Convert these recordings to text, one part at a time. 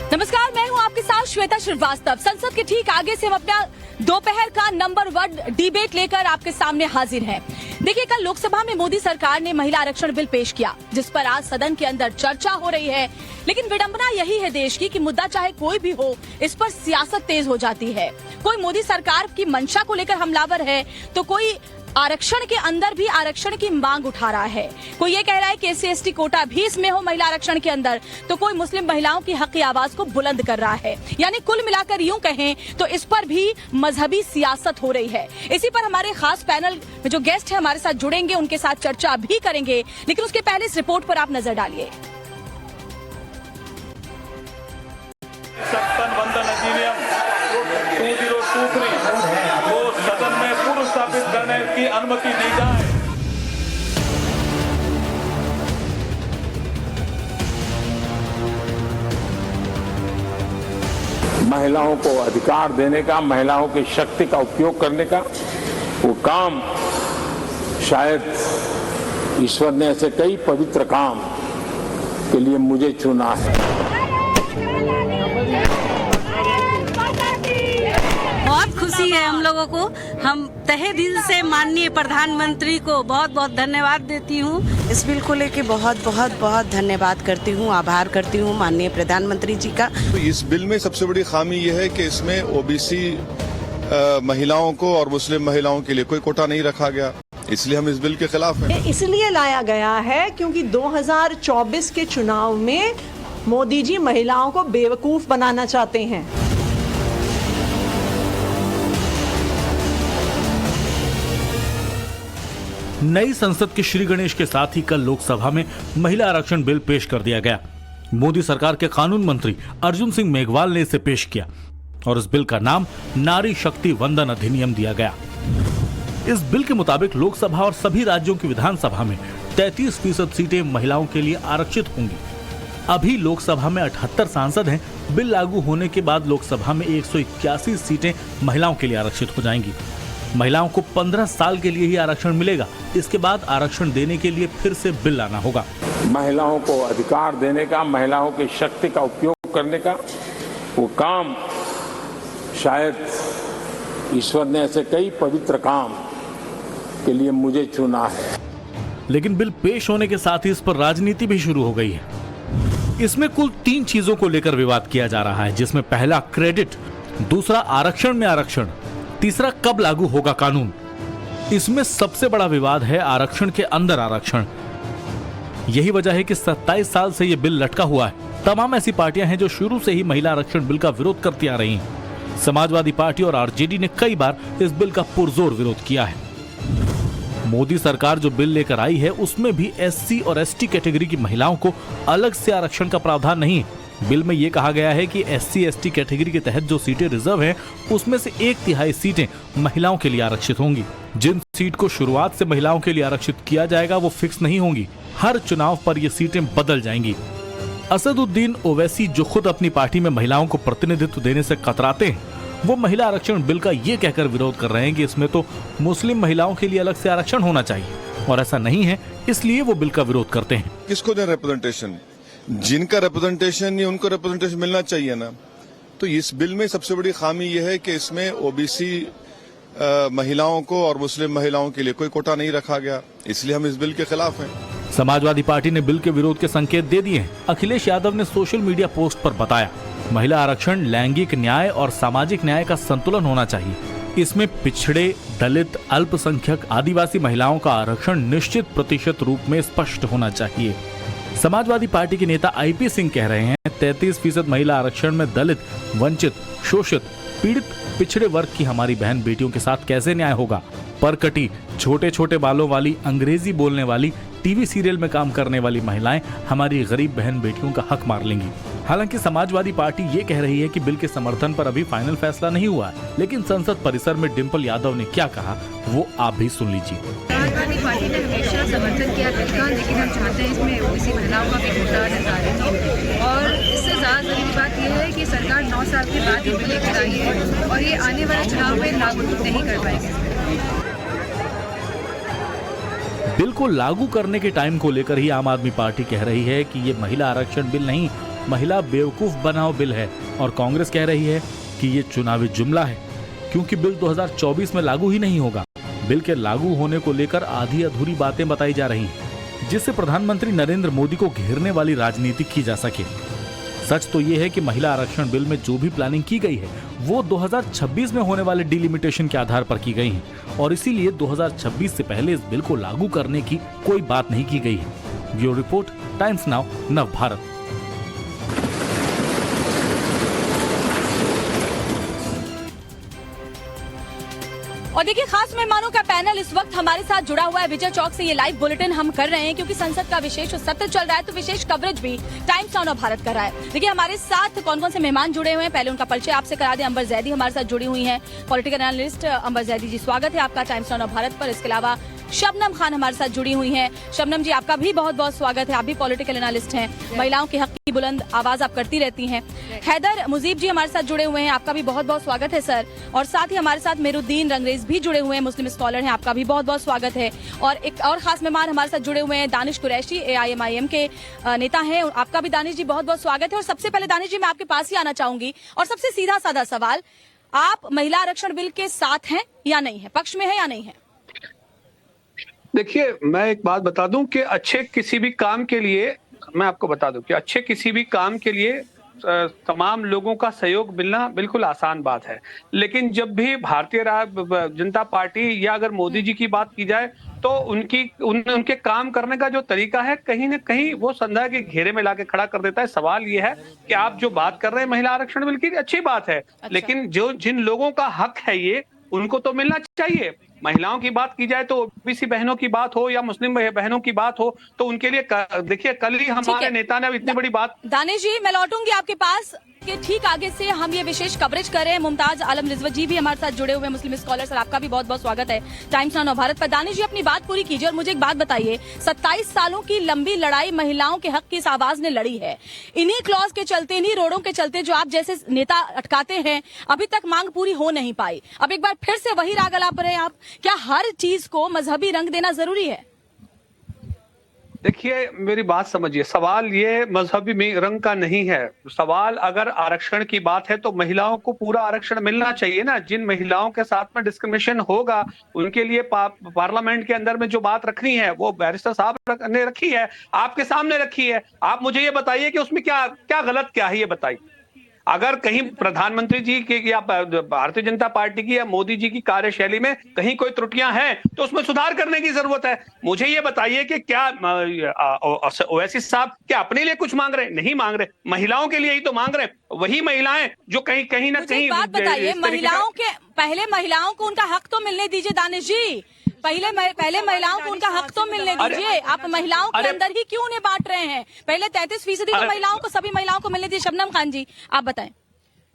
नमस्कार, मैं हूं आपके साथ श्वेता श्रीवास्तव। संसद के ठीक आगे से हम अपना दोपहर का नंबर 1 डिबेट लेकर आपके सामने हाजिर हैं। देखिए, कल लोकसभा में मोदी सरकार ने महिला आरक्षण बिल पेश किया, जिस पर आज सदन के अंदर चर्चा हो रही है। लेकिन विडंबना यही है देश की कि मुद्दा चाहे कोई भी हो, इस पर सियासत तेज हो जाती है। कोई मोदी सरकार की मंशा को लेकर हमलावर है, तो कोई आरक्षण के अंदर भी आरक्षण की मांग उठा रहा है। कोई ये कह रहा है कि SC/ST कोटा भी इसमें हो महिला आरक्षण के अंदर, तो कोई मुस्लिम महिलाओं की हक की आवाज को बुलंद कर रहा है। यानी कुल मिलाकर यूं कहें तो इस पर भी मजहबी सियासत हो रही है। इसी पर हमारे खास पैनल में जो गेस्ट है हमारे साथ जुड़ेंगे, उनके साथ चर्चा भी करेंगे। लेकिन उसके पहले इस रिपोर्ट पर आप नजर डालिए। सदन में पूर्व स्थापित करने की अनुमति दी जाए। महिलाओं को अधिकार देने का, महिलाओं की शक्ति का उपयोग करने का वो काम शायद ईश्वर ने ऐसे कई पवित्र काम के लिए मुझे चुना है। बहुत खुशी है हम लोगों को। हम तहे दिल से माननीय प्रधानमंत्री को बहुत बहुत धन्यवाद देती हूँ। इस बिल को लेके बहुत बहुत बहुत धन्यवाद करती हूँ, आभार करती हूँ माननीय प्रधानमंत्री जी का। तो इस बिल में सबसे बड़ी खामी यह है कि इसमें OBC महिलाओं को और मुस्लिम महिलाओं के लिए कोई कोटा नहीं रखा गया, इसलिए हम इस बिल के खिलाफ हैं। इसलिए लाया गया है क्योंकि 2024 के चुनाव में मोदी जी महिलाओं को बेवकूफ बनाना चाहते हैं। नई संसद के श्री गणेश के साथ ही कल लोकसभा में महिला आरक्षण बिल पेश कर दिया गया। मोदी सरकार के कानून मंत्री अर्जुन सिंह मेघवाल ने इसे पेश किया और इस बिल का नाम नारी शक्ति वंदन अधिनियम दिया गया। इस बिल के मुताबिक लोकसभा और सभी राज्यों की विधानसभा में 33% सीटें महिलाओं के लिए आरक्षित होंगी। अभी लोकसभा में 78 सांसद हैं। बिल लागू होने के बाद लोकसभा में 181 सीटें महिलाओं के लिए आरक्षित हो जाएंगी। महिलाओं को 15 साल के लिए ही आरक्षण मिलेगा। इसके बाद आरक्षण देने के लिए फिर से बिल लाना होगा। महिलाओं को अधिकार देने का, महिलाओं की शक्ति का उपयोग करने का वो काम शायद ईश्वर ने ऐसे कई पवित्र काम के लिए मुझे चुना है। लेकिन बिल पेश होने के साथ ही इस पर राजनीति भी शुरू हो गई है। इसमें कुल 3 चीजों को लेकर विवाद किया जा रहा है, जिसमें पहला क्रेडिट, दूसरा आरक्षण में आरक्षण, तीसरा कब लागू होगा कानून। इसमें सबसे बड़ा विवाद है आरक्षण के अंदर आरक्षण। यही वजह है कि 27 साल से यह बिल लटका हुआ है। तमाम ऐसी पार्टियां हैं जो शुरू से ही महिला आरक्षण बिल का विरोध करती आ रही हैं। समाजवादी पार्टी और RJD ने कई बार इस बिल का पुरजोर विरोध किया है। मोदी सरकार जो बिल लेकर आई है उसमें भी SC और ST कैटेगरी की महिलाओं को अलग से आरक्षण का प्रावधान नहीं है। बिल में यह कहा गया है कि SC/ST कैटेगरी के तहत जो सीटें रिजर्व हैं, उसमें से 1/3 सीटें महिलाओं के लिए आरक्षित होंगी। जिन सीट को शुरुआत से महिलाओं के लिए आरक्षित किया जाएगा वो फिक्स नहीं होंगी। हर चुनाव पर ये सीटें बदल जाएंगी। असदुद्दीन ओवैसी, जो खुद अपनी पार्टी में महिलाओं को प्रतिनिधित्व देने से कतराते हैं, वो महिला आरक्षण बिल का ये कहकर विरोध कर रहे हैं कि इसमें तो मुस्लिम महिलाओं के लिए अलग से आरक्षण होना चाहिए, और ऐसा नहीं है, इसलिए वो बिल का विरोध करते हैं। किसको दें रिप्रेजेंटेशन? जिनका रिप्रेजेंटेशन नहीं, उनको रिप्रेजेंटेशन मिलना चाहिए ना। तो इस बिल में सबसे बड़ी खामी यह है कि इसमें OBC महिलाओं को और मुस्लिम महिलाओं के लिए कोई कोटा नहीं रखा गया, इसलिए हम इस बिल के खिलाफ हैं। समाजवादी पार्टी ने बिल के विरोध के संकेत दे दिए हैं। अखिलेश यादव ने सोशल मीडिया पोस्ट पर बताया, महिला आरक्षण लैंगिक न्याय और सामाजिक न्याय का संतुलन होना चाहिए। इसमें पिछड़े, दलित, अल्पसंख्यक, आदिवासी महिलाओं का आरक्षण निश्चित प्रतिशत रूप में स्पष्ट होना चाहिए। समाजवादी पार्टी के नेता IP सिंह कह रहे हैं, 33% महिला आरक्षण में दलित, वंचित, शोषित, पीड़ित, पिछड़े वर्ग की हमारी बहन बेटियों के साथ कैसे न्याय होगा। परकटी, छोटे छोटे बालों वाली, अंग्रेजी बोलने वाली, TV सीरियल में काम करने वाली महिलाएं हमारी गरीब बहन बेटियों का हक मार लेंगी। हालांकि समाजवादी पार्टी ये कह रही है कि बिल के समर्थन पर अभी फाइनल फैसला नहीं हुआ है, लेकिन संसद परिसर में डिम्पल यादव ने क्या कहा वो आप भी सुन लीजिए। समाजवादी पार्टी ने हमेशा समर्थन किया बिल का, लेकिन हम चाहते हैं इसमें OBC महिलाओं का भी कोटा निर्धारित हो। और इससे ज़्यादा जरूरी बात यह है कि सरकार 9 साल के बाद ये बिल लेकर आई है और ये आने वाले चुनाव में लागू नहीं कर पाएंगे। बिल को लागू करने के टाइम को लेकर ही आम आदमी पार्टी कह रही है कि ये महिला आरक्षण बिल नहीं, महिला बेवकूफ बनाओ बिल है और कांग्रेस कह रही है कि ये चुनावी जुमला है क्योंकि बिल 2024 में लागू ही नहीं होगा। बिल के लागू होने को लेकर आधी अधूरी बातें बताई जा रही हैं, जिससे प्रधानमंत्री नरेंद्र मोदी को घेरने वाली राजनीति की जा सके। सच तो ये है कि महिला आरक्षण बिल में जो भी प्लानिंग की गई है वो 2026 में होने वाले डिलिमिटेशन के आधार पर की गई है और इसीलिए 2026 से पहले इस बिल को लागू करने की कोई बात नहीं की गई है। ब्यूरो रिपोर्ट, टाइम्स नाउ, नव भारत। और देखिए, खास मेहमानों का पैनल इस वक्त हमारे साथ जुड़ा हुआ है। विजय चौक से ये लाइव बुलेटिन हम कर रहे हैं क्योंकि संसद का विशेष सत्र चल रहा है, तो विशेष कवरेज भी टाइम्स नाउ भारत कर रहा है। देखिए, हमारे साथ कौन कौन से मेहमान जुड़े हुए हैं, पहले उनका परिचय आपसे करा दें। अंबर जैदी हमारे साथ जुड़ी हुई हैं, पॉलिटिकल एनालिस्ट। अंबर जैदी जी, स्वागत है आपका टाइम्स नाउ भारत पर। इसके अलावा शबनम खान हमारे साथ जुड़ी हुई हैं। शबनम जी, आपका भी बहुत बहुत स्वागत है। आप भी पॉलिटिकल एनालिस्ट हैं, महिलाओं के हक की बुलंद आवाज आप करती रहती हैं। हैदर मुजीब जी हमारे साथ जुड़े हुए हैं, आपका भी बहुत बहुत स्वागत है सर। और साथ ही हमारे साथ मेरुद्दीन रंगरेज भी जुड़े हुए हैं, मुस्लिम स्कॉलर हैं, आपका भी बहुत बहुत स्वागत है। और एक और खास मेहमान हमारे साथ जुड़े हुए हैं, दानिश कुरैशी, AIMIM के नेता हैं, आपका भी दानिश जी बहुत बहुत स्वागत है। और सबसे पहले दानिश जी, मैं आपके पास ही आना चाहूंगी और सबसे सीधा साधा सवाल, आप महिला आरक्षण बिल के साथ हैं या नहीं है, पक्ष में है या नहीं है? देखिए, मैं एक बात बता दूं कि अच्छे किसी भी काम के लिए, मैं आपको बता दूं कि अच्छे किसी भी काम के लिए तमाम लोगों का सहयोग मिलना बिल्कुल आसान बात है। लेकिन जब भी भारतीय जनता पार्टी या अगर मोदी जी की बात की जाए तो उनके काम करने का जो तरीका है कहीं ना कहीं वो संदेह के घेरे में लाके खड़ा कर देता है। सवाल ये है कि आप जो बात कर रहे हैं महिला आरक्षण बिल की, अच्छी बात है, लेकिन जिन लोगों का हक है ये, उनको तो मिलना चाहिए। महिलाओं की बात की जाए तो ओबीसी बहनों की बात हो या मुस्लिम बहनों की बात हो, तो उनके लिए देखिए, कल ही हमारे नेता ने इतनी बड़ी बात। दानिश जी, मैं लौटूंगी आपके पास के ठीक आगे से हम ये विशेष कवरेज कर रहे हैं। मुमताज आलम रिजवी जी भी हमारे साथ जुड़े हुए हैं, मुस्लिम स्कॉलर। सर, आपका भी बहुत बहुत स्वागत है टाइम्स नाउ भारत पर। दानिश जी, अपनी बात पूरी कीजिए और मुझे एक बात बताइए, 27 सालों की लंबी लड़ाई महिलाओं के हक की इस आवाज ने लड़ी है, इन्हीं क्लॉज के चलते, इन्हीं रोड़ों के चलते जो आप जैसे नेता अटकाते हैं, अभी तक मांग पूरी हो नहीं पाई। अब एक बार फिर से वही राग अलाप रहे हैं आप, क्या हर चीज को मजहबी रंग देना जरूरी है? देखिए, मेरी बात समझिए, सवाल ये मजहबी रंग का नहीं है। सवाल अगर आरक्षण की बात है तो महिलाओं को पूरा आरक्षण मिलना चाहिए ना। जिन महिलाओं के साथ में डिस्क्रिमिनेशन होगा उनके लिए पार्लियामेंट के अंदर में जो बात रखनी है वो बैरिस्टर साहब ने रखी है, आपके सामने रखी है। आप मुझे ये बताइए कि उसमें क्या क्या गलत क्या है, ये बताइए। अगर कहीं प्रधानमंत्री जी की या भारतीय जनता पार्टी की या मोदी जी की कार्यशैली में कहीं कोई त्रुटियां हैं तो उसमें सुधार करने की जरूरत है। मुझे ये बताइए कि क्या ओवैसी साहब क्या अपने लिए कुछ मांग रहे? नहीं मांग रहे, महिलाओं के लिए ही तो मांग रहे। वही महिलाएं जो कहीं ना कहीं, बात बताइए, महिलाओं के पहले महिलाओं को उनका हक तो मिलने दीजिए दानिश जी, पहले महिलाओं को उनका हक तो मिलने दीजिए। आप महिलाओं के अंदर ही क्यों उन्हें बांट रहे हैं? पहले 33% तो महिलाओं को, सभी महिलाओं को मिलने दीजिए। शबनम खान जी, आप बताएं।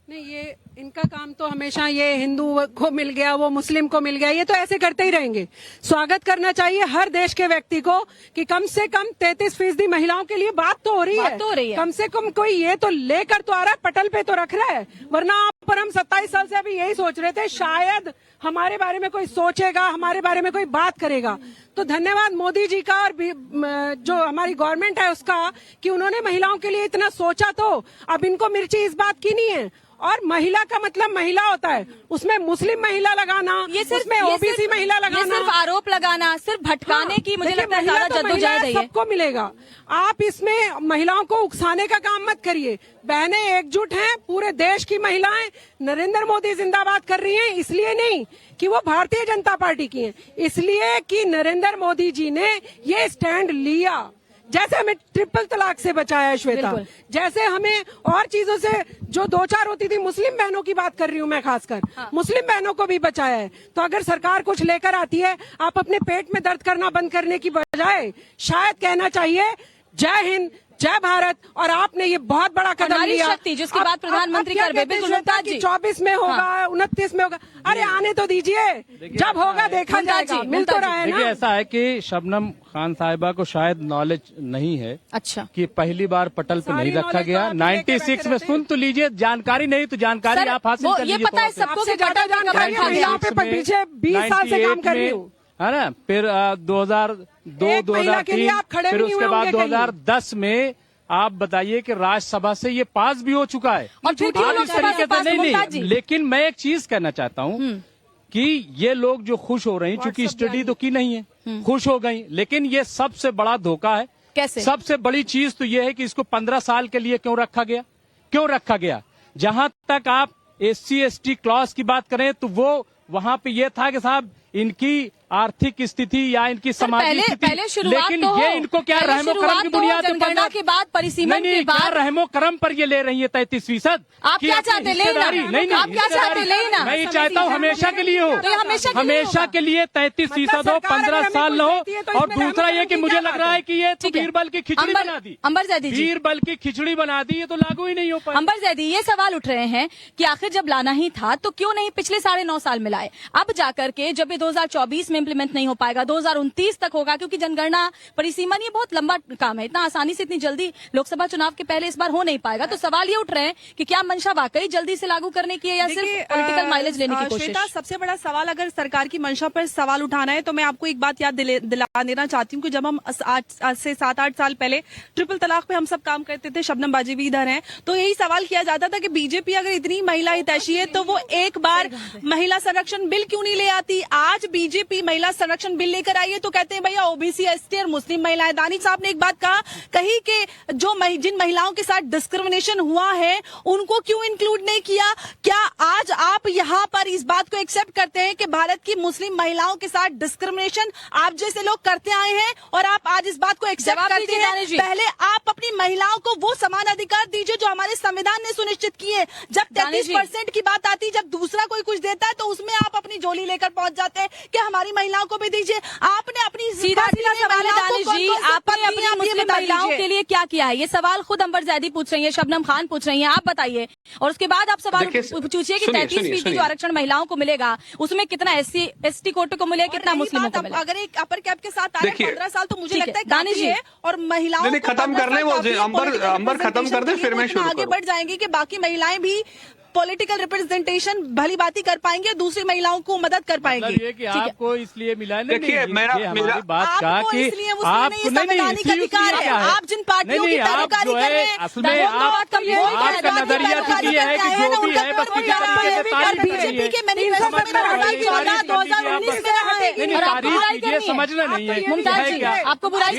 नहीं, ये इनका काम तो हमेशा ये हिंदू को मिल गया, वो मुस्लिम को मिल गया, ये तो ऐसे करते ही रहेंगे। स्वागत करना चाहिए हर देश के व्यक्ति को कि कम से कम 33% महिलाओं के लिए बात तो हो रही है। कम से कम कोई ये तो लेकर तो आ रहा है, पटल पे तो रख रहा है। वरना पर हम 27 साल से अभी यही सोच रहे थे शायद हमारे बारे में कोई सोचेगा, हमारे बारे में कोई बात करेगा। तो धन्यवाद मोदी जी का और जो हमारी गवर्नमेंट है उसका कि उन्होंने महिलाओं के लिए इतना सोचा। तो अब इनको मिर्ची इस बात की नहीं है। और महिला का मतलब महिला होता है, उसमें मुस्लिम महिला लगाना, उसमें ओबीसी महिला लगाना, ये सिर्फ आरोप लगाना, सिर्फ भटकाने की मुझे लगता है ज्यादा जद्दोजहद है। सबको मिलेगा। आप इसमें महिलाओं को उकसाने का काम मत करिए। बहनें एकजुट हैं, पूरे देश की महिलाएं नरेंद्र मोदी जिंदाबाद कर रही हैं, इसलिए नहीं कि वो भारतीय जनता पार्टी की हैं, इसलिए कि नरेंद्र मोदी जी ने ये स्टैंड लिया। जैसे हमें ट्रिपल तलाक से बचाया है श्वेता, जैसे हमें और चीजों से जो 2-4 होती थी, मुस्लिम बहनों की बात कर रही हूँ मैं खासकर, मुस्लिम बहनों को भी बचाया है। तो अगर सरकार कुछ लेकर आती है, आप अपने पेट में दर्द करना बंद करने की बजाय शायद कहना चाहिए जय हिंद, जय भारत। और आपने ये बहुत बड़ा कदम लिया, शक्ति जिसकी बात प्रधानमंत्री कर रहे, बिल्कुल 24 में होगा, 29 में होगा, अरे आने तो दीजिए, जब होगा देखा जाएगा। मिल तो रहा है ना। ऐसा है कि शबनम खान साहिबा को शायद नॉलेज नहीं है, अच्छा, कि पहली बार पटल पे नहीं रखा गया। 96 में सुन तो लीजिए, जानकारी नहीं तो जानकारी आप हासिल कर लीजिए। ये पता है सबको कि ज्यादा जानकारी है, यहाँ पे पीछे 20 साल से काम कर रही हूँ, है ना। फिर 2002, 2003, फिर उसके बाद 2010 में आप बताइए कि राज्यसभा से ये पास भी हो चुका है और फिर क्यों आप इस लोकसभा तरीके से से पास, मुमताज जी? नहीं, लेकिन मैं एक चीज कहना चाहता हूँ कि ये लोग जो खुश हो रहे हैं, चूंकि स्टडी तो की नहीं है, खुश हो गई, लेकिन ये सबसे बड़ा धोखा है। कैसे? सबसे बड़ी चीज तो ये है कि इसको 15 साल के लिए क्यों रखा गया? जहां तक आप SC ST क्लॉज की बात करें तो वो वहां पे ये था कि साहब इनकी आर्थिक स्थिति या इनकी सामाजिक स्थिति, पहले शुरुआत लेकिन तो ये इनको क्या रहमो करम की बुनियाद जनगणना के बाद परिसीमन के क्या बाद रहमो करम पर ये ले रही है 33%? आप क्या चाहते लेना? नहीं, आप क्या चाहते लेना? मैं ये चाहता हूँ हमेशा के लिए हो, तो ये हमेशा के लिए होगा। 33% हो, 15 साल न हो। और दूसरा ये कि मुझे लग रहा है कि ये बीरबल की खिचड़ी बना दी, अंबर जैदी जी, बीरबल की खिचड़ी बना दी, ये तो लागू ही नहीं हो पाई। अंबर जैदी, ये सवाल उठ रहे हैं कि आखिर जब लाना ही था तो क्यों नहीं पिछले 9.5 साल में लाए? अब जाकर के जब ये 2024 में इम्प्लीमेंट नहीं हो पाएगा, 2029 तक होगा, क्योंकि जनगणना परिसीमन ये बहुत लंबा काम है, इतना आसानी से इतनी जल्दी लोकसभा चुनाव के पहले इस बार हो नहीं पाएगा। तो सवाल ये उठ रहे हैं कि क्या मंशा वाकई जल्दी से लागू करने की है या सिर्फ पॉलिटिकल माइलेज लेने की कोशिश? श्वेता, सबसे बड़ा सवाल अगर सरकार की मंशा पर सवाल उठाना है तो मैं आपको एक बात याद दिला देना चाहती हूँ कि जब हम आज से 7-8 साल पहले ट्रिपल तलाक पे हम सब काम करते थे, शबनम बाजी भी इधर हैं, तो यही सवाल किया जाता था कि बीजेपी अगर इतनी महिला हितैषी है तो वो एक बार महिला संरक्षण बिल क्यों नहीं ले आती? आज बीजेपी महिला संरक्षण बिल लेकर आई है तो कहते हैं भैया OBC ST और मुस्लिम महिलाएं। दानिश साहब ने एक बात कही कि जिन महिलाओं के साथ डिस्क्रिमिनेशन हुआ है उनको क्यों इंक्लूड नहीं किया? क्या आज आप यहाँ पर इस बात को एक्सेप्ट करते हैं कि भारत की मुस्लिम महिलाओं के साथ डिस्क्रिमिनेशन आप जैसे लोग करते आए हैं और आप आज इस बात को एक्सेप्ट करते हैं? पहले आप अपनी महिलाओं को वो समान अधिकार दीजिए जो हमारे संविधान ने सुनिश्चित किए। जब 33% की बात आती है, जब दूसरा कोई कुछ देता है तो उसमें आप अपनी झोली लेकर पहुंच जाते हैं कि हमारी महिलाओं को भी दीजिए। आपने अपनी सीधा सवाल है दानिश जी, आपने अपनी मुस्लिम महिलाओं के लिए क्या किया है? ये सवाल खुद अंबर जैदी पूछ रही है, शबनम खान पूछ रही हैं, आप बताइए। और उसके बाद आप सवाल पूछिए कि 33% जो आरक्षण महिलाओं को मिलेगा उसमें कितना SC ST कोटे को मिलेगा, कितना मुस्लिमों को मिलेगा? अगर एक अपर कैप के साथ आए 15 साल तो मुझे लगता है दानिश जी, और महिलाओं को खत्म कर ले वो, अंबर खत्म कर दे फिर मैं शुरू आगे बढ़ जाएंगे कि बाकी महिलाएं भी पॉलिटिकल रिप्रेजेंटेशन भली बाती कर पाएंगे, दूसरी महिलाओं को मदद कर पाएंगे। मतलब ये कि आपको इसलिए मिला है। देखिए मेरा बात का कि आपको संवैधानिक अधिकार है, आप जिन पार्टियों की पैरोकारी कर रहे हैं, असल में आपका नजरिया तो ये है कि जो भी है बस किसी तरीके से तारीफ बीजेपी के मैनिफेस्टो में 2014-2019 में रहा है। तारीफ कीजिए, समझना नहीं है। मुमताज जी, आपको बुराई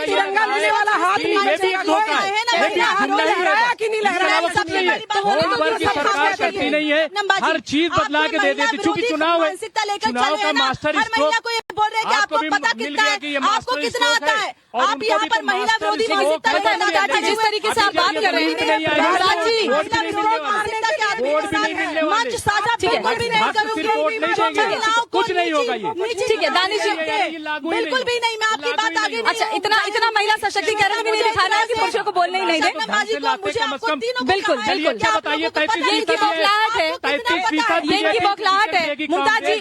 तिरंगा लेने वाला हाथ की सरकार करती नहीं है, हर चीज बदला के दे देती। चूंकि चुनाव है, चुनाव का मास्टर स्ट्रोक बोल रहे हैं कि आपको पता कितना है, आपको कितना आता है? आप यहाँ पर महिला विरोधी मानसिकता जिस तरीके से आप बात कर रहे हैं मंच साझा बिल्कुल भी नहीं करूंगी, कुछ नहीं होगा ये। ठीक है दानिश जी, बिल्कुल भी नहीं, मैं आपकी बात आगे। अच्छा, इतना महिला सशक्तिकरण भी नहीं दिखाना है कि पुरुषों को बोलने ही नहीं दे। बिल्कुल बिल्कुल, क्या बताइए? ये इनकी बौखलाहट है, ये इनकी बौखलाहट है। मुमताज जी,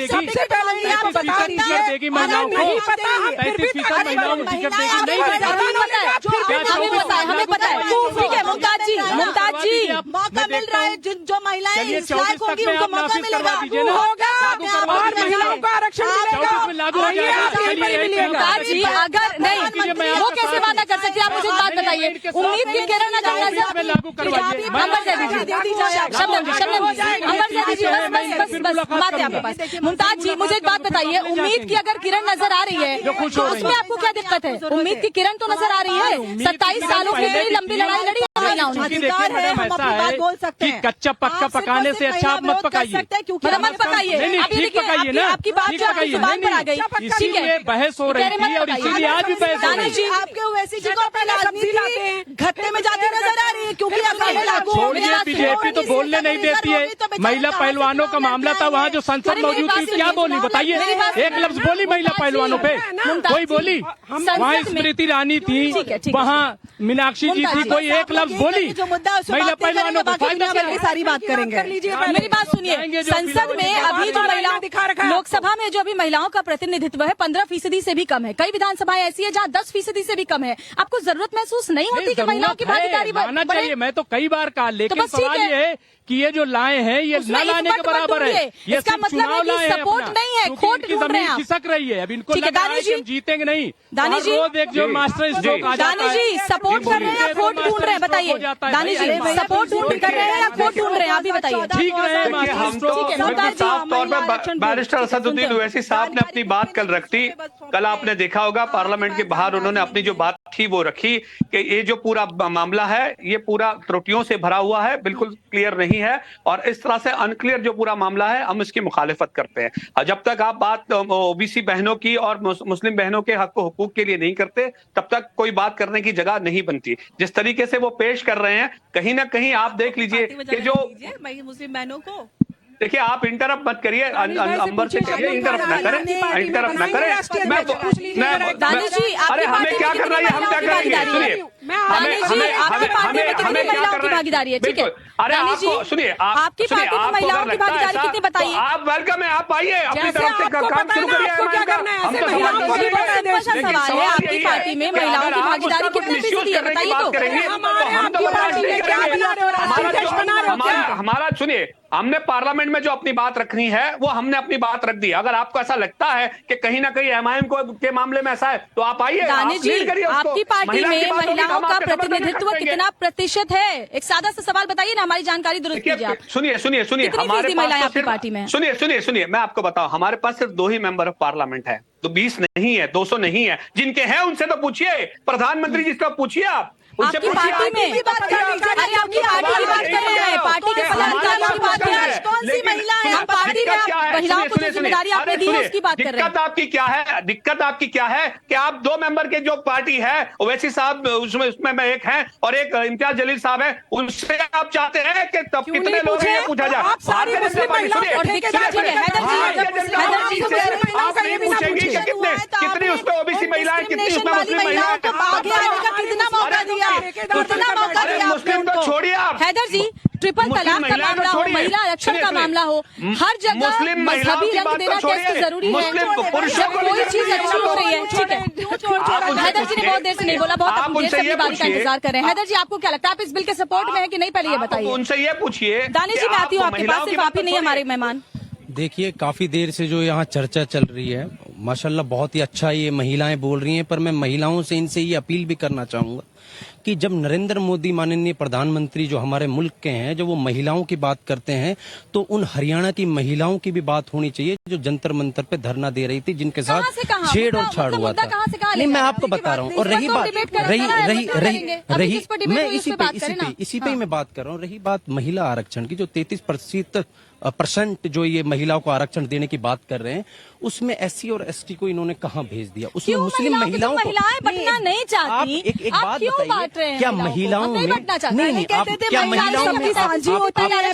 सबसे पहले ये आप बता दीजिए, महिलाओं को नहीं पता, 33% महिलाओं को टिकट देगी, नहीं हमें पता है। ठीक है मुमताज जी, मौका मिल रहा है, जो महिलाएं इस लायक होंगी उनको मौका मिलेगा, होगा और महिलाओं को आरक्षण मिलेगा। मुमताज जी, अगर नहीं वो कैसे वादा कर सकती है? आप मुझे बात बताइए। उम्मीद की किरण नजर मुमताज जी, मुझे एक बात बताइए, उम्मीद की अगर किरण नजर आ रही है तो उसमें आपको क्या दिक्कत है? उम्मीद की किरण तो नजर आ रही है। 27 सालों की इतनी लंबी लड़ाई लड़ी है महिलाओं ने। अधिकार है, हम अपनी बात बोल सकते हैं। कच्चा पक्का पकाने से अच्छा आप मत पकाइए, मत पकाइए, ठीक पकाइए ना, आपकी बात ठीक पकाइए। पर आ गई, इसीलिए बहस हो रही थी और इसीलिए आज भी बहस हो रही है। आपके ओवैसी जी को अपनी राजनीति घटने में जाती नजर आ रही है क्योंकि छोड़िए, बीजेपी तो बोलने नहीं देती है। महिला पहलवानों का मामला था, वहाँ जो संसद मौजूद थी क्या बोली बताइए? एक लफ्ज बोली महिला पहलवानों पे? कोई बोली? वहाँ स्मृति ईरानी थी, वहाँ मीनाक्षी जी थी, कोई एक लफ्ज बोली महिला पहलवानों को? सारी बात करेंगे। मेरी बात सुनिए, संसद में अभी जो महिलाओं, लोकसभा में जो अभी महिलाओं का प्रतिनिधित्व है 15% से भी कम है। कई विधानसभाएं ऐसी है जहाँ 10% से भी कम है। आपको जरूरत महसूस नहीं होती कि महिलाओं की भागीदारी बढ़ाना चाहिए? मैं तो कई बार कहा लेकिन बस ठीक सवाल है। ये है कि ये जो लाए हैं ये उसमें न लाने के इस बराबर है। ढूंढिए। ये इसका सिर्फ मतलब है चुनाव कि लाए हैं सपोर्ट अपना, नहीं है, क्योंकि खोट इनकी ढूंढ रहे हैं जमीन आप। खिसक रही है। अब इनको ठीक है, लग रहा दानिश है कि जी। हम जीतेंगे नहीं। दानिश जी। हर रोज एक जो मास्टर स्ट्रोक आ जाता दानिश है। जी सपोर्ट कर रहे हैं या खोट ढूंढ रहे हैं, बताइए। दानिश जी सपोर्ट ढूंढ कर रहे हैं या खोट ढूंढ रहे हैं, आप भी बताइए। ठीक रहे देखिए, हम तो बिल्कुल साफ तौर पर बैरिस्टर असदुद्दीन ओवैसी साहब ने अपनी बात कल रख दी। कल आपने देखा होगा पार्लियामेंट के बाहर उन्होंने अपनी जो बात थी वो रखी कि ये जो पूरा मामला है ये पूरा त्रुटियों से भरा हुआ है, बिल्कुल क्लियर नहीं है और इस तरह से अनक्लियर जो पूरा मामला है हम इसकी मुखालिफत करते हैं। और जब तक आप बात ओबीसी बहनों की और मुस्लिम बहनों के हक हुकूक के लिए नहीं करते तब तक कोई बात करने की जगह नहीं बनती। जिस तरीके से वो पेश कर रहे हैं कहीं ना कहीं आप देख लीजिए कि जो मुस्लिम बहनों को देखिए आप इंटरप्ट मत करिए, अंबर से करिए, इंटरप्ट ना करें, इंटरप्ट ना करें। दानिश जी अरे हमें क्या करना है, हम क्या करेंगे? सुनिए, हमें क्या करना है भागीदारी है, ठीक है। अरे आपको सुनिए, आपकी पार्टी में महिलाओं की भागीदारी कितनी बताइए? आप वेलकम है, आप आइए अपनी तरफ से काम शुरू करिए। हम तो सवाल है, आपकी पार्टी में महिलाओं की भागीदारी कितनी फीसदी है बताइए तो। हमारा सुनिए, हमने पार्लियामेंट में जो अपनी बात रखनी है वो हमने अपनी बात रख दी। अगर आपको ऐसा लगता है कि कहीं ना कहीं एमआईएम के मामले में ऐसा है तो आप आइए, दानिश जी आपकी पार्टी में महिलाओं का प्रतिनिधित्व कितना प्रतिशत है? एक सादा सा सवाल बताइए ना, हमारी जानकारी दुरुस्त कीजिए आप। सुनिए हमारे महिलाएं पास आपकी पार्टी में? सुनिए मैं आपको बताऊं, हमारे पास सिर्फ 2 ही मेंबर ऑफ पार्लियामेंट है, तो 20 नहीं है, 200 नहीं है। जिनके हैं उनसे तो पूछिए, प्रधानमंत्री जी से पूछिए, आप उनसे आपकी पार्टी में अरे आपकी पार्टी की बात कर रहे हैं, पार्टी के पदाधिकारियों की बात कर रहे हैं। कौन सी महिला है आप पार्टी में? महिलाओं को जो जिम्मेदारी आपने दी है उसकी बात कर रहे हैं। दिक्कत आपकी क्या है कि आप 2 मेंबर के जो पार्टी है ओवैसी साहब उसमें मैं एक है और एक इम्तियाज जलील साहब है, उनसे आप चाहते हैं कि तब कितने लोग हैं पूछा जाए। भारतीय जनता पार्टी कितनी उसमें ओबीसी महिलाएं, कितनी उसमें मुस्लिम महिलाएं, कितना मौका दिया, कितना मौका दिया मुस्लिम तो छोड़िए आप। हैदर जी, ट्रिपल तलाक का मामला हो, महिला आरक्षण का मामला हो, हर जगह मजहबी रंग देना कैसे जरूरी है? जब कोई चीज अच्छी हो रही है, ठीक है। हैदर जी ने बहुत देर से नहीं बोला, बहुत देर से अपनी बारी का इंतजार कर रहे हैं। हैदर जी आपको क्या लगता है, आप इस बिल के सपोर्ट में है कि नहीं, पहले ये बताइए। उनसे ये पूछिए। दानिश जी मैं आती हूँ आपके पास, सिर्फ आप ही नहीं हमारे मेहमान। देखिए काफी देर से जो यहाँ चर्चा चल रही है, माशाल्लाह बहुत ही अच्छा ये महिलाएं बोल रही हैं, पर मैं महिलाओं से इनसे ये अपील भी करना चाहूंगा कि जब नरेंद्र मोदी माननीय प्रधानमंत्री जो हमारे मुल्क के हैं, जब वो महिलाओं की बात करते हैं तो उन हरियाणा की महिलाओं की भी बात होनी चाहिए जो जंतर मंतर पे धरना दे रही थी, जिनके साथ छेड़ और छाड़ हुआ था। नहीं मैं आपको बता रहा हूँ। और रही बात मैं इसी पे मैं बात कर रहा हूँ। रही बात महिला आरक्षण की, जो 33% जो ये महिलाओं को आरक्षण देने की बात कर रहे हैं, उसमें एससी और एसटी को इन्होंने कहाँ भेज दिया? उसमें मुस्लिम महिलाओं को बढ़ना नहीं चाहती। एक बात बताइए, क्या महिलाओं में नहीं आप क्या महिलाओं में साझी होती है?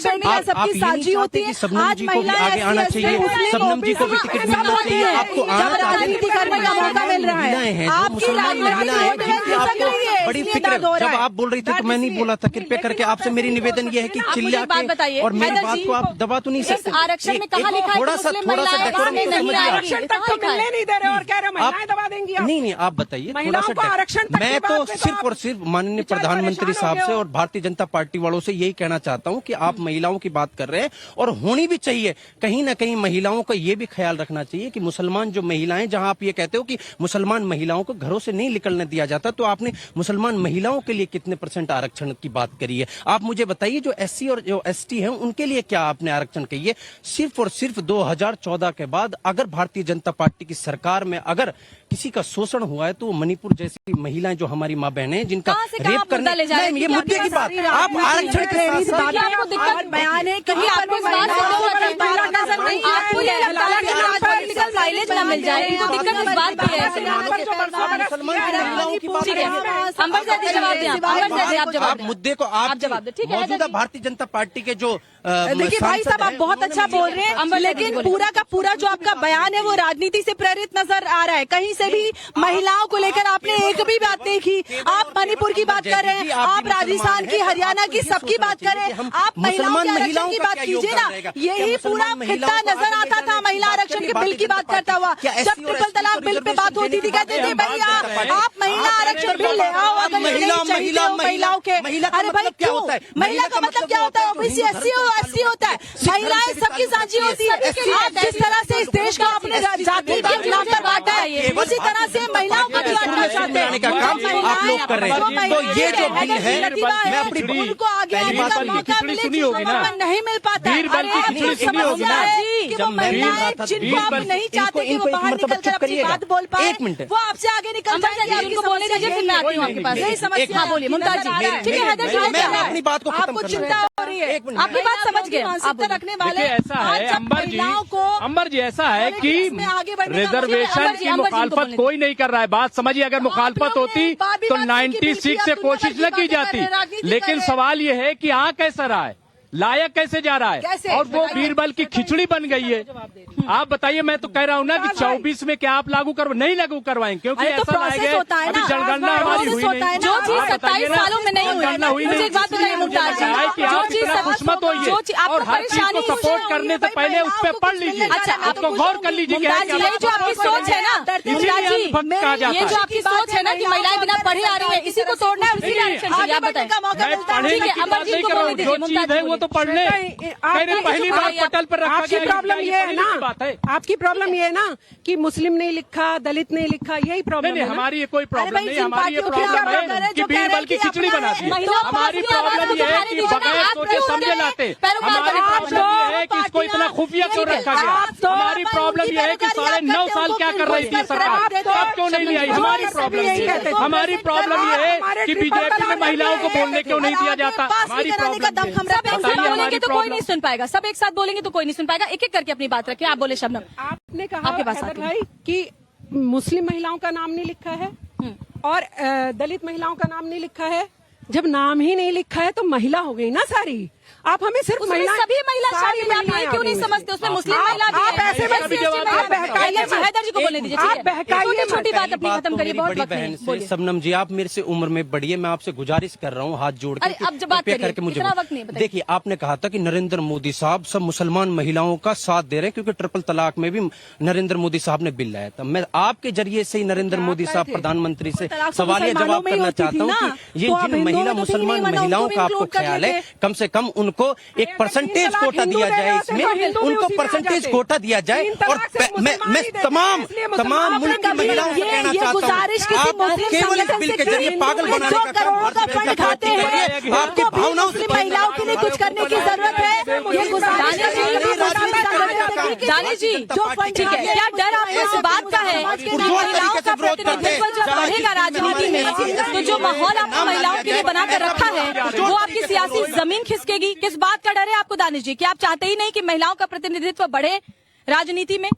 शबनम जी को भी आगे आना चाहिए, शबनम जी को भी टिकट मिलना चाहिए। आपको राजनीति करने का मौका मिल रहा है। मुसलमान महिला है जिनकी आपको बड़ी फिक्र। जब आप बोल रही थी तो मैं नहीं बोला था। कृपया करके आपसे मेरी निवेदन ये है कि चिल्ला के और मेरी बात को आप दबा तो नहीं सकते। आरक्षण में कहाँ लिखा है थोड़ा सा डेकोरम आरक्षण तक तो मिलने नहीं दे रहे और कह रहे महिलाएं दबा देंगी। नहीं आप बताइए थोड़ा सा। मैं तो सिर्फ और सिर्फ माननीय प्रधानमंत्री साहब से और भारतीय जनता पार्टी वालों से यही कहना चाहता हूं कि आप महिलाओं की बात कर रहे हैं और होनी भी चाहिए। कहीं ना कहीं महिलाओं का ये भी ख्याल रखना चाहिए कि मुसलमान जो महिलाएं, जहां आप ये कहते हो कि मुसलमान महिलाओं को घरों से नहीं निकलने दिया जाता, तो आपने मुसलमान महिलाओं के लिए कितने % आरक्षण की बात करी है? आप मुझे बताइए। जो एससी और जो एसटी हैं उनके लिए क्या आपने आरक्षण कही है? सिर्फ और सिर्फ 2014 के बाद अगर भारतीय जनता पार्टी की सरकार में अगर किसी का शोषण हुआ है तो मणिपुर जैसी महिलाएं जो हमारी माँ बहनें हैं जिनका रेप करने, ये मुद्दे की बात आप आरक्षण आप मुद्दे को आप मौजूदा भारतीय जनता पार्टी के जो देखिए भाई साहब आप बहुत अच्छा बोल रहे हैं, लेकिन पूरा का पूरा जो आपका बयान है वो राजनीति से प्रेरित नजर आ रहा है। कहीं से भी महिलाओं को लेकर आपने एक भी बात नहीं की। आप मणिपुर की बात कर रहे हैं, आप राजस्थान की, हरियाणा की, सबकी बात कर रहे हैं। आप महिलाओं के आरक्षण की बात कीजिए ना। यही पूरा खित्ता नजर आता था महिला आरक्षण के बिल की बात करता हुआ। जब ट्रिपल तलाक बिल पे बात होती थी कहते थे भैया आप महिला आरक्षण बिल ले आओ, अगर महिलाओं के, अरे भाई क्यों? महिला का मतलब क्या होता है? ओबीसी एससी होता है, महिलाएं सबकी साझी होती है। आप जिस तरह से इस देश को अपने जाति के नाम पर बांटा है, उसी तरह से महिलाओं को भी बांटना चाहते हैं का काम आप लोग कर रहे हैं। तो ये जो बिल है, मैं अपनी उनको आगे आने का मौका मिले, सुनी होगी ना, नहीं मिल पाता। बीरबल की खिचड़ी सुनी होगी ना, जब महिलाएं जिनको आप नहीं चाहते कि वो बाहर निकल कर अपनी बात बोल पाए, वो आपसे आगे निकल जाएंगे। उनको बोलने दीजिए, फिर मैं आती हूँ आपके पास। यही समस्या बोलिए मुमताज जी। ठीक है हैदर जी, मैं अपनी बात को आपको चिंता हो रही है, आपकी बात समझ गए। आप रखने वाले ऐसा है अंबर जी, ऐसा है कि रिजर्वेशन की मुखालफत कोई नहीं कर रहा है। बात समझिए, अगर मुखालफत होती तो 96 से कोशिश न की जाती। लेकिन सवाल ये है कि आ कैसा रहा है, लाया कैसे जा रहा है, और वो बीरबल की खिचड़ी बन गई है। आप बताइए, मैं तो कह रहा हूँ ना कि 24 में क्या आप नहीं लागू करवाएंगे, क्योंकि ऐसा लाएंगे अभी जनगणना हमारी हुई नहीं। जो चीज 27 सालों में नहीं हुई, मुझे एक बात बताइए मुमताज जी, कि आप इतना खुशमत होइए और हर चीज को सपोर्ट करने से पहले उस पर पढ़ लीजिए। अच्छा, आपको गौर कर लीजिए कि ये जो आपकी सोच है ना मुमताज जी, ये जो आपकी सोच है ना कि महिलाएं बिना पढ़े आ रही है, इसी को तोड़ना है, उसी आरक्षण चाहिए। आप बताइए। पढ़ने की बात नहीं कर रहा हूँ, जो चीज है वो तो पढ़ने। पहली बार पटल पर रखा आपकी प्रॉब्लम ये है ना, आपकी प्रॉब्लम ये है ना कि मुस्लिम नहीं लिखा, दलित नहीं लिखा, यही प्रॉब्लम है। हमारी ये कोई प्रॉब्लम नहीं, हमारी ये प्रॉब्लम है कि बीरबल की खिचड़ी बना दी। हमारी प्रॉब्लम ये है कि बगैर सोचे समझे लाते। हमारी प्रॉब्लम ये है कि इसको इतना खुफिया क्यों रखा गया। हमारी प्रॉब्लम ये है कि 9.5 साल क्या कर रही थी सरकार, तब क्यों नहीं ले आई। हमारी प्रॉब्लम ये है कि बीजेपी में महिलाओं को बोलने क्यों नहीं दिया जाता। हमारी प्रॉब्लम तो कोई नहीं सुन पाएगा, सब एक साथ बोलेंगे तो कोई नहीं सुन पाएगा। एक एक करके अपनी बात रखें। आप बोले शबनम। आपने कहा आपके पास भाई कि मुस्लिम महिलाओं का नाम नहीं लिखा है और दलित महिलाओं का नाम नहीं लिखा है। जब नाम ही नहीं लिखा है तो महिला हो गई ना सारी। आप हमें सिर्फ महिला, सभी महिला शामिल हैं, आप ये क्यों नहीं समझते? उसमें मुस्लिम महिला भी है। आप ऐसे हैदर जी को बोलने दीजिए। आप बहकाइए, छोटी बात अपनी खत्म करिए, बहुत वक्त बहन नहीं। से शबनम जी, आप मेरे से उम्र में बड़ी है, मैं आपसे गुजारिश कर रहा हूँ हाथ जोड़ के, अब जब बात करके मुझे देखिए। आपने कहा था कि नरेंद्र मोदी साहब सब मुसलमान महिलाओं का साथ दे रहे हैं क्योंकि ट्रिपल तलाक में भी नरेंद्र मोदी साहब ने बिल लाया था। मैं आपके जरिए से ही नरेंद्र मोदी साहब प्रधानमंत्री से सवालिया जवाब करना चाहता हूँ कि ये जिन महिला मुसलमान महिलाओं का आपको ख्याल है, कम से कम उनको एक परसेंटेज कोटा दिया जाए, इसमें उनको परसेंटेज कोटा दिया जाए। और मैं तमाम मुल्क की महिलाओं से कहना चाहता हूँ, आप केवल इस बिल के जरिए पागल बनाने का काम खाते हैं, आपकी भावनाओं से महिलाओं के लिए कुछ करने की जरूरत है। दानी जी, ठीक है, क्या डर आपको इस बात का है कि महिलाओं का प्रतिनिधित्व जब बढ़ेगा राजनीति में, तो जो माहौल आपने महिलाओं के लिए बनाकर रखा है वो आपकी सियासी जमीन खिसकेगी? किस बात का डर है आपको दानिश जी, कि आप चाहते ही नहीं कि महिलाओं का प्रतिनिधित्व बढ़े राजनीति में?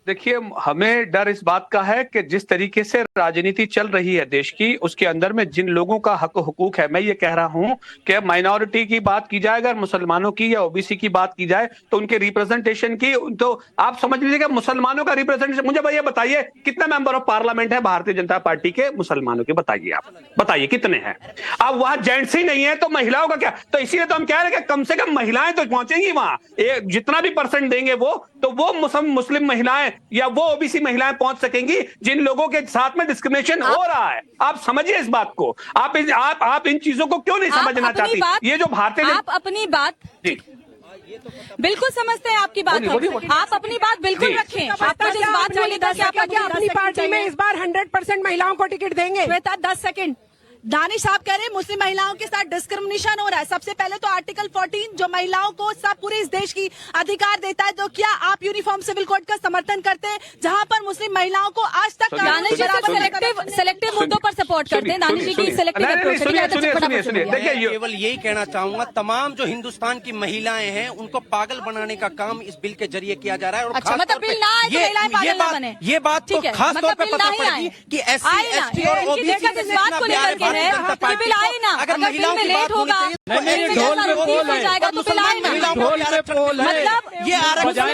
देखिए, हमें डर इस बात का है कि जिस तरीके से राजनीति चल रही है देश की, उसके अंदर में जिन लोगों का हक हुकूक है, मैं ये कह रहा हूं कि माइनॉरिटी की बात की जाए, अगर मुसलमानों की या ओबीसी की बात की जाए तो उनके रिप्रेजेंटेशन की, तो आप समझ लीजिएगा मुसलमानों का रिप्रेजेंटेशन। मुझे भैया बताइए कितने मेंबर ऑफ पार्लियामेंट है भारतीय जनता पार्टी के मुसलमानों के? बताइए, आप बताइए कितने हैं? अब वहां जेंट्स ही नहीं है तो महिलाओं का क्या? तो इसीलिए तो हम कह रहे हैं कि कम से कम महिलाएं तो पहुंचेंगी वहां, जितना भी परसेंट देंगे वो, तो वो मुस्लिम महिलाएं या वो ओबीसी महिलाएं पहुंच सकेंगी जिन लोगों के साथ में डिस्क्रिमिनेशन हो रहा है। आप समझिए इस बात को। आप इन चीजों को क्यों नहीं समझना चाहती? ये जो भारतीय, आप अपनी बात बिल्कुल समझते हैं, आपकी बात आप अपनी बात बिल्कुल रखें। आपको जिस बात को लेकर के आप अपनी पार्टी में इस बार 100% महिलाओं को टिकट देंगे? 10 सेकंड। दानिश साहब कह रहे हैं मुस्लिम महिलाओं के साथ डिस्क्रिमिनेशन हो रहा है। सबसे पहले तो आर्टिकल 14 जो महिलाओं को सब पूरे इस देश की अधिकार देता है, तो क्या आप यूनिफॉर्म सिविल कोड का समर्थन करते हैं जहां पर मुस्लिम महिलाओं को आज तक सेलेक्टिव मुद्दों पर सपोर्ट करते हैं? दानिश जी की सेलेक्टिव अप्रोच। देखिए, केवल यही कहना चाहूंगा, तमाम जो हिंदुस्तान की महिलाएं हैं उनको पागल बनाने का काम इस बिल के जरिए किया जा रहा है। और अच्छा, मतलब बिल ना आए तो महिलाएं पागल ना बने? ये बात तो खास तौर पर पता पड़ेगी कि एससी, एसटी और ओबीसी कि बिल आए ना, अगर महिलाओं में लेट होगा ढोल में जाएगा तो बिल आए ना। मतलब ये आरक्षण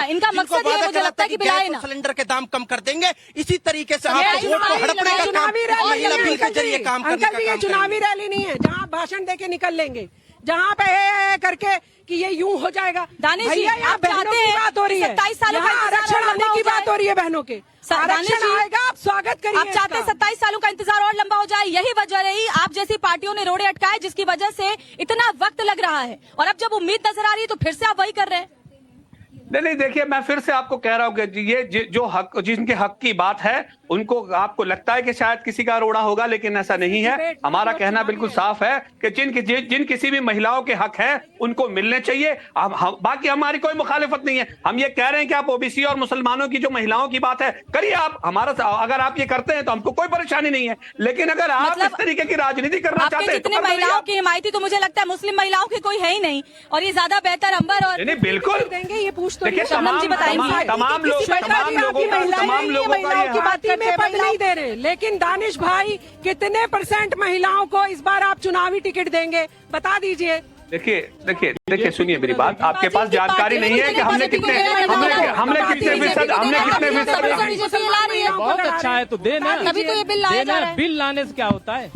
इनका मकसद ये, मुझे लगता है कि बिल आए ना। सिलेंडर के दाम कम कर देंगे, इसी तरीके से आप वोट को हड़पने का काम महिला बिल के जरिए काम करने का काम। ये चुनावी रैली नहीं है जहाँ भाषण देके निकल लेंगे। जहाँ पे है करके कि ये यूं हो जाएगा। दानिश जी, भैया, यहाँ आप बहनों चाहते की हैं बात हो रही है, 27 सालों का यहाँ इंतजार आरक्षण और लंबा लाने की हो बात जाए। हो रही है बहनों के। दानिश आरक्षण जी, आएगा, आप स्वागत करिए। आप चाहते हैं 27 सालों का इंतजार और लंबा हो जाए, यही वजह रही आप जैसी पार्टियों ने रोड़े अटकाए जिसकी वजह से इतना वक्त लग रहा है, और अब जब उम्मीद नजर आ रही है तो फिर से आप वही कर रहे हैं। नहीं, देखिए, मैं फिर से आपको कह रहा हूं कि ये जो हक, जिनके हक की बात है, उनको आपको लगता है कि शायद किसी का रोड़ा होगा, लेकिन ऐसा नहीं है। हमारा कहना बिल्कुल साफ है कि जिन किसी भी महिलाओं के हक है उनको मिलने चाहिए। बाकी हमारी कोई मुखालिफत नहीं है। हम ये कह रहे हैं कि आप ओबीसी और मुसलमानों की जो महिलाओं की बात है करिए आप, हमारा अगर आप ये करते हैं तो हमको कोई परेशानी नहीं है, लेकिन अगर आप इस तरीके की राजनीति करना चाहते हैं जितने महिलाओं की हिमायती तो मुझे लगता है मुस्लिम महिलाओं की कोई है ही नहीं, और ये ज्यादा बेहतर अंबर और नहीं, बिल्कुल देंगे। ये पूछ तो देखिए, शबनम जी बताएंगी। तमाम लोगों महिलाओं की बात में पद नहीं दे रहे, लेकिन दानिश भाई कितने % महिलाओं को इस बार आप चुनावी टिकट देंगे, बता दीजिए। देखिए, सुनिए मेरी बात। आपके पास जानकारी नहीं है कि हमने कितने बहुत अच्छा है तो देना, तभी तो ये बिल लाया जा रहा है। बिल लाने से क्या होता है?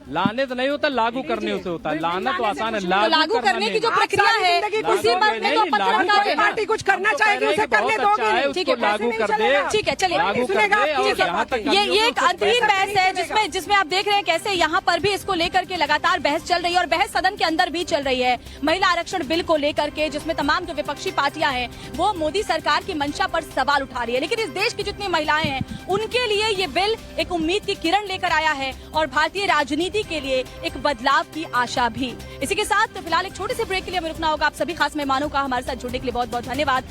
लाने से नहीं होता, लागू करने से होता है। लाना तो आसान है, लागू करने की जो प्रक्रिया है उसी पर में तो पत्र पार्टी कुछ करना चाहेगी उसे करने दोगे। ठीक है, लागू कर दे, ठीक है, चलिए लागू कर दे। और यहाँ तक ये एक अंतहीन बहस है जिसमें आप देख रहे हैं कैसे यहाँ पर भी इसको लेकर के लगातार बहस चल रही है, और बहस सदन के अंदर भी चल रही है महिला आरक्षण बिल को लेकर के, जिसमें तमाम जो विपक्षी पार्टियां हैं वो मोदी सरकार की मंशा पर सवाल उठा रही है। लेकिन इस देश की जितनी महिलाएं हैं उनके लिए ये बिल एक उम्मीद की किरण लेकर आया है, और भारतीय राजनीति के लिए एक बदलाव की आशा भी। इसी के साथ फिलहाल एक छोटे से ब्रेक के लिए हमें रुकना होगा। आप सभी खास मेहमानों का हमारे साथ जुड़ने के लिए बहुत बहुत धन्यवाद।